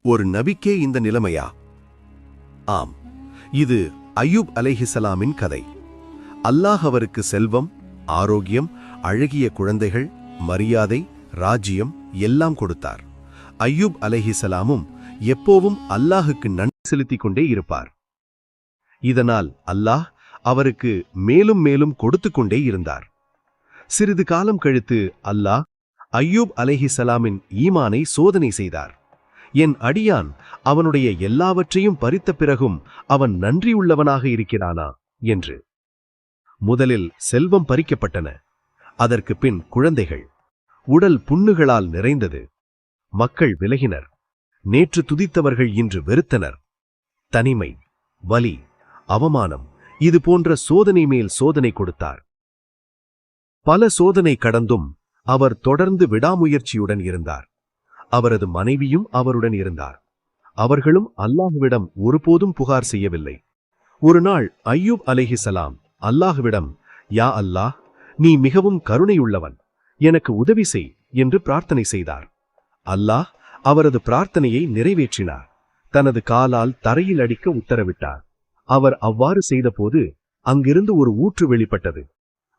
ஒரு நபிக்கே இந்த நிலைமையா? ஆம், இது அய்யூப் அலைஹிஸ்ஸலாமின் கதை. அல்லாஹ் அவருக்கு செல்வம், ஆரோக்கியம், அழகிய குழந்தைகள், மரியாதை, ராஜ்யம் எல்லாம் கொடுத்தார். அய்யூப் அலைஹிஸ்ஸலாமும் எப்போவும் அல்லாஹுக்கு நன்றி செலுத்திக் கொண்டே இருப்பார். இதனால் அல்லாஹ் அவருக்கு மேலும் மேலும் கொடுத்து கொண்டே இருந்தார். சிறிது காலம் கழித்து அல்லாஹ் அய்யூப் அலைஹிஸ்ஸலாமின் ஈமானை சோதனை செய்தார். என் அடியான் அவனுடைய எல்லாவற்றையும் பறித்த பிறகும் அவன் நன்றியுள்ளவனாக இருக்கிறானா என்று. முதலில் செல்வம் பறிக்கப்பட்டன. அதற்கு பின் குழந்தைகள். உடல் புண்ணுகளால் நிறைந்தது. மக்கள் விலகினர். நேற்று துதித்தவர்கள் இன்று வெறுத்தனர். தனிமை, வலி, அவமானம், இது போன்ற சோதனை மேல் சோதனை கொடுத்தார். பல சோதனை கடந்தும் அவர் தொடர்ந்து விடாமுயற்சியுடன் இருந்தார். அவரது மனைவியும் அவருடன் இருந்தார். அவர்களும் அல்லாஹுவிடம் ஒருபோதும் புகார் செய்யவில்லை. ஒரு நாள் அய்யூப் அலைஹிஸ்ஸலாம் அல்லாஹுவிடம், யா அல்லாஹ், நீ மிகவும் கருணையுள்ளவன், எனக்கு உதவி செய் என்று பிரார்த்தனை செய்தார். அல்லாஹ் அவரது பிரார்த்தனையை நிறைவேற்றினார். தனது காலால் தரையில் அடிக்க உத்தரவிட்டார். அவர் அவ்வாறு செய்தபோது அங்கிருந்து ஒரு ஊற்று வெளிப்பட்டது.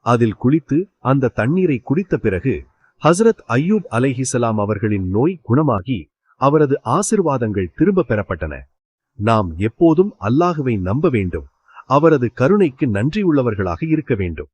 அதில் குளித்து அந்த தண்ணீரை குடித்த பிறகு ஹஸ்ரத் அய்யூப் அலைஹிஸ்ஸலாம் அவர்களின் நோய் குணமாகி அவரது ஆசிர்வாதங்கள் திரும்ப பெறப்பட்டன. நாம் எப்போதும் அல்லாஹுவை நம்ப வேண்டும். அவரது கருணைக்கு நன்றியுள்ளவர்களாக இருக்க வேண்டும்.